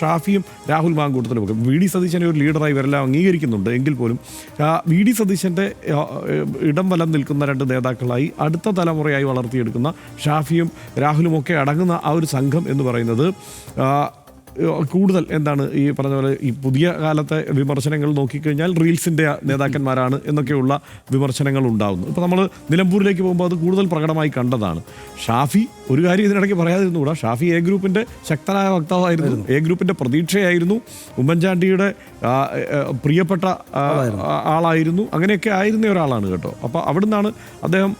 ഷാഫിയും രാഹുൽ മാങ്കൂട്ടത്തിലും ഒക്കെ V D സതീശനെ ഒരു ലീഡറായി ഇവരെല്ലാം അംഗീകരിക്കുന്നുണ്ട് എങ്കിൽ പോലും വി ഡി സതീശൻ്റെ ഇടം വലം നിൽക്കുന്ന രണ്ട് നേതാക്കളായി അടുത്ത തലമുറയായി വളർത്തിയെടുക്കുന്ന ഷാഫിയും രാഹുലും ഒക്കെ അടങ്ങുന്ന ആ ഒരു സംഘം എന്ന് പറയുന്നത് കൂടുതൽ എന്താണ് ഈ പറഞ്ഞ പോലെ ഈ പുതിയ കാലത്തെ വിമർശനങ്ങൾ നോക്കിക്കഴിഞ്ഞാൽ റീൽസിൻ്റെ നേതാക്കന്മാരാണ് എന്നൊക്കെയുള്ള വിമർശനങ്ങൾ ഉണ്ടാകുന്നു. ഇപ്പോൾ നമ്മൾ നിലമ്പൂരിലേക്ക് പോകുമ്പോൾ അത് കൂടുതൽ പ്രകടമായി കണ്ടതാണ്. ഷാഫി ഒരു കാര്യം ഇതിനിടയ്ക്ക് പറയാതിരുന്നുകൂടാ, ഷാഫി എ ഗ്രൂപ്പിൻ്റെ ശക്തനായ വക്താവായിരുന്നു, എ ഗ്രൂപ്പിൻ്റെ പ്രതീക്ഷയായിരുന്നു, ഉമ്മൻചാണ്ടിയുടെ പ്രിയപ്പെട്ട ആളായിരുന്നു, അങ്ങനെയൊക്കെ ആയിരുന്ന ഒരാളാണ് കേട്ടോ. അപ്പോൾ അവിടെ നിന്നാണ് അദ്ദേഹം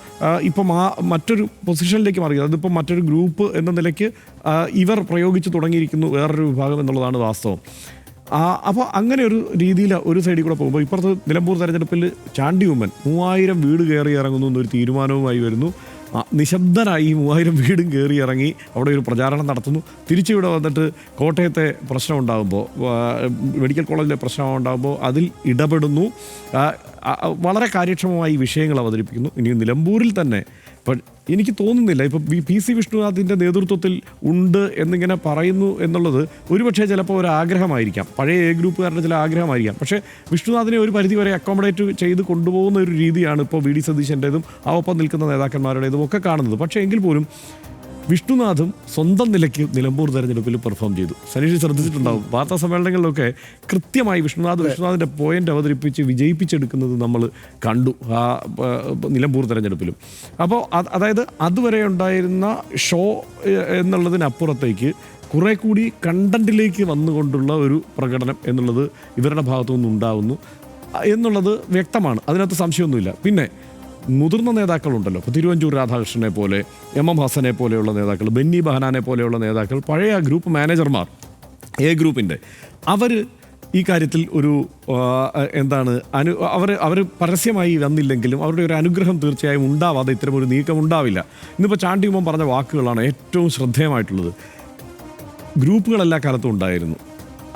ഇപ്പം മറ്റൊരു പൊസിഷനിലേക്ക് മാറിയത്. അതിപ്പോൾ മറ്റൊരു ഗ്രൂപ്പ് എന്ന നിലയ്ക്ക് ഇവർ പ്രയോഗിച്ച് തുടങ്ങിയിരിക്കുന്നു വേറൊരു വിഭാഗം എന്നുള്ളതാണ് വാസ്തവം. അപ്പോൾ അങ്ങനെ ഒരു രീതിയിൽ ഒരു സൈഡിൽ കൂടെ പോകുമ്പോൾ ഇപ്പുറത്ത് നിലമ്പൂർ തെരഞ്ഞെടുപ്പിൽ ചാണ്ടി ഉമ്മൻ 3000 വീട് കയറി ഇറങ്ങുന്നു എന്നൊരു തീരുമാനവുമായി വരുന്നു. നിശബ്ദനായി 3000 വീടും കയറി ഇറങ്ങി അവിടെ ഒരു പ്രചാരണം നടത്തുന്നു. തിരിച്ചിവിടെ വന്നിട്ട് കോട്ടയത്തെ പ്രശ്നം ഉണ്ടാകുമ്പോൾ, മെഡിക്കൽ കോളേജിലെ പ്രശ്നം ഉണ്ടാകുമ്പോൾ അതിൽ ഇടപെടുന്നു. വളരെ കാര്യക്ഷമമായി വിഷയങ്ങൾ അവതരിപ്പിക്കുന്നു. ഇനി നിലമ്പൂരിൽ തന്നെ ഇപ്പം എനിക്ക് തോന്നുന്നില്ല ഇപ്പോൾ പി സി വിഷ്ണുനാഥിൻ്റെ നേതൃത്വത്തിൽ ഉണ്ട് എന്നിങ്ങനെ പറയുന്നു എന്നുള്ളത് ഒരുപക്ഷെ ചിലപ്പോൾ ഒരു ആഗ്രഹമായിരിക്കാം, പഴയ എ ഗ്രൂപ്പുകാരുടെ ചില ആഗ്രഹമായിരിക്കാം. പക്ഷേ വിഷ്ണുനാഥിനെ ഒരു പരിധിവരെ അക്കോമഡേറ്റ് ചെയ്ത് കൊണ്ടുപോകുന്ന ഒരു രീതിയാണ് ഇപ്പോൾ വി ഡി സതീശൻ്റേതും ആ ഒപ്പം നിൽക്കുന്ന നേതാക്കന്മാരുടേതും ഒക്കെ കാണുന്നത്. പക്ഷേ എങ്കിൽ പോലും വിഷ്ണുനാഥും സ്വന്തം നിലയ്ക്ക് നിലമ്പൂർ തെരഞ്ഞെടുപ്പിൽ പെർഫോം ചെയ്തു. സനീഷ് ശ്രദ്ധിച്ചിട്ടുണ്ടാവും, വാർത്താ സമ്മേളനങ്ങളിലൊക്കെ കൃത്യമായി വിഷ്ണുനാഥിൻ്റെ പോയിന്റ് അവതരിപ്പിച്ച് വിജയിപ്പിച്ചെടുക്കുന്നത് നമ്മൾ കണ്ടു ആ നിലമ്പൂർ തെരഞ്ഞെടുപ്പിലും. അപ്പോൾ അതായത് അതുവരെ ഉണ്ടായിരുന്ന ഷോ എന്നുള്ളതിനപ്പുറത്തേക്ക് കുറേ കൂടി കണ്ടന്റിലേക്ക് വന്നുകൊണ്ടുള്ള ഒരു പ്രകടനം എന്നുള്ളത് ഇവരുടെ ഭാഗത്തു നിന്നുണ്ടാവുന്നു എന്നുള്ളത് വ്യക്തമാണ്, അതിനകത്ത് സംശയമൊന്നുമില്ല. പിന്നെ മുതിർന്ന നേതാക്കളുണ്ടല്ലോ, ഇപ്പോൾ തിരുവഞ്ചൂർ രാധാകൃഷ്ണനെ പോലെ, എം ഹസനെ പോലെയുള്ള നേതാക്കൾ, ബെന്നി ബഹനാനെ പോലെയുള്ള നേതാക്കൾ, പഴയ ഗ്രൂപ്പ് മാനേജർമാർ എ ഗ്രൂപ്പിൻ്റെ, അവർ ഈ കാര്യത്തിൽ ഒരു എന്താണ് അവർ പരസ്യമായി വന്നില്ലെങ്കിലും അവരുടെ ഒരു അനുഗ്രഹം തീർച്ചയായും ഉണ്ടാവാതെ ഇത്തരമൊരു നീക്കം ഉണ്ടാവില്ല. ഇന്നിപ്പോൾ ചാണ്ടി ഉമ്മൻ പറഞ്ഞ വാക്കുകളാണ് ഏറ്റവും ശ്രദ്ധേയമായിട്ടുള്ളത്. ഗ്രൂപ്പുകൾ എല്ലാ കാലത്തും ഉണ്ടായിരുന്നു.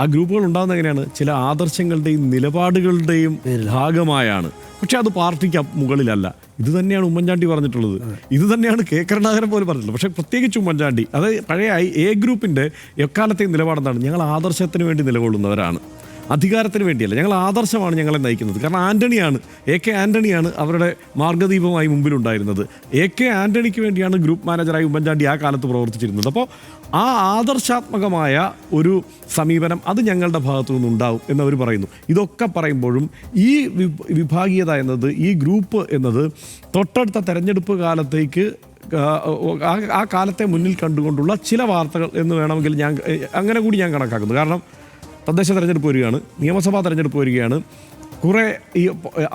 ആ ഗ്രൂപ്പുകൾ ഉണ്ടാകുന്ന എങ്ങനെയാണ്? ചില ആദർശങ്ങളുടെയും നിലപാടുകളുടെയും ഭാഗമായാണ്. പക്ഷെ അത് പാർട്ടിക്ക് മുകളിലല്ല. ഇത് തന്നെയാണ് ഉമ്മൻചാണ്ടി പറഞ്ഞിട്ടുള്ളത്, ഇത് തന്നെയാണ് കെ കരുണാകരൻ പോലും പറഞ്ഞിട്ടുള്ളത്. പക്ഷേ പ്രത്യേകിച്ച് ഉമ്മൻചാണ്ടി, അതായത് പഴയ എ ഗ്രൂപ്പിൻ്റെ എക്കാലത്തെയും നിലപാടെന്താണ്? ഞങ്ങൾ ആദർശത്തിന് വേണ്ടി നിലകൊള്ളുന്നവരാണ്, അധികാരത്തിന് വേണ്ടിയല്ല. ഞങ്ങൾ ആദർശമാണ് ഞങ്ങളെ നയിക്കുന്നത്. കാരണം എ കെ ആൻ്റണിയാണ് അവരുടെ മാർഗ്ഗദീപമായി മുമ്പിലുണ്ടായിരുന്നത്. എ കെ ആൻ്റണിക്ക് വേണ്ടിയാണ് ഗ്രൂപ്പ് മാനേജറായി ഉമ്മൻചാണ്ടി ആ കാലത്ത് പ്രവർത്തിച്ചിരുന്നത്. അപ്പോൾ ആ ആദർശാത്മകമായ ഒരു സമീപനം അത് ഞങ്ങളുടെ ഭാഗത്തു നിന്നുണ്ടാവും എന്നവർ പറയുന്നു. ഇതൊക്കെ പറയുമ്പോഴും ഈ വിഭാഗീയത എന്നത്, ഈ ഗ്രൂപ്പ് എന്നത് തൊട്ടടുത്ത തെരഞ്ഞെടുപ്പ് കാലത്തേക്ക് ആ കാലത്തെ മുന്നിൽ കണ്ടുകൊണ്ടുള്ള ചില വാർത്തകൾ എന്ന് വേണമെങ്കിൽ അങ്ങനെ കൂടി ഞാൻ കണക്കാക്കുന്നു. കാരണം തദ്ദേശ തെരഞ്ഞെടുപ്പ് വരികയാണ്, നിയമസഭാ തെരഞ്ഞെടുപ്പ് വരികയാണ്. കുറേ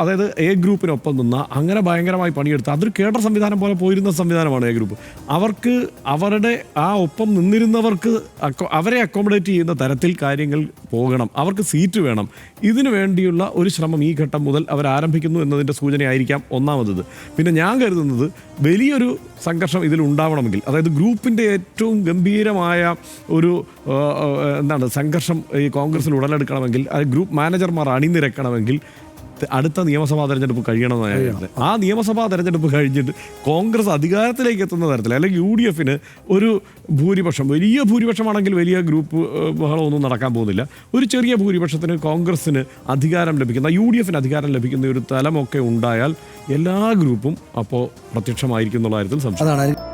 അതായത് എ ഗ്രൂപ്പിനൊപ്പം നിന്ന അങ്ങനെ ഭയങ്കരമായി പണിയെടുത്ത് അതൊരു കേഡർ സംവിധാനം പോലെ പോയിരുന്ന സംവിധാനമാണ് എ ഗ്രൂപ്പ്. അവരുടെ ആ ഒപ്പം നിന്നിരുന്നവർക്ക് അവരെ അക്കോമഡേറ്റ് ചെയ്യുന്ന തരത്തിൽ കാര്യങ്ങൾ പോകണം, അവർക്ക് സീറ്റ് വേണം. ഇതിനു വേണ്ടിയുള്ള ഒരു ശ്രമം ഈ ഘട്ടം മുതൽ അവർ ആരംഭിക്കുന്നു എന്നതിൻ്റെ സൂചനയായിരിക്കാം ഒന്നാമത്. പിന്നെ ഞാൻ കരുതുന്നത് വലിയൊരു സംഘർഷം ഇതിൽ ഉണ്ടാവണമെങ്കിൽ, അതായത് ഗ്രൂപ്പിൻ്റെ ഏറ്റവും ഗംഭീരമായ ഒരു സംഘർഷം ഈ കോൺഗ്രസിൽ ഉടലെടുക്കണമെങ്കിൽ, ഗ്രൂപ്പ് മാനേജർമാർ അണിനിരക്കണമെങ്കിൽ അടുത്ത നിയമസഭാ തെരഞ്ഞെടുപ്പ് കഴിയണമെന്നാണ്. ആ നിയമസഭാ തെരഞ്ഞെടുപ്പ് കഴിഞ്ഞിട്ട് കോൺഗ്രസ് അധികാരത്തിലേക്ക് എത്തുന്ന തരത്തിൽ, അല്ലെങ്കിൽ UDF ഒരു ഭൂരിപക്ഷം, വലിയ ഭൂരിപക്ഷമാണെങ്കിൽ വലിയ ഗ്രൂപ്പ് ബഹളമൊന്നും നടക്കാൻ പോകുന്നില്ല, ഒരു ചെറിയ ഭൂരിപക്ഷത്തിന് കോൺഗ്രസ്സിന് അധികാരം ലഭിക്കുന്ന, UDF അധികാരം ലഭിക്കുന്ന ഒരു തലമൊക്കെ ഉണ്ടായാൽ എല്ലാ ഗ്രൂപ്പും അപ്പോൾ പ്രത്യക്ഷമായിരിക്കും എന്നുള്ള കാര്യത്തിൽ സംശയം.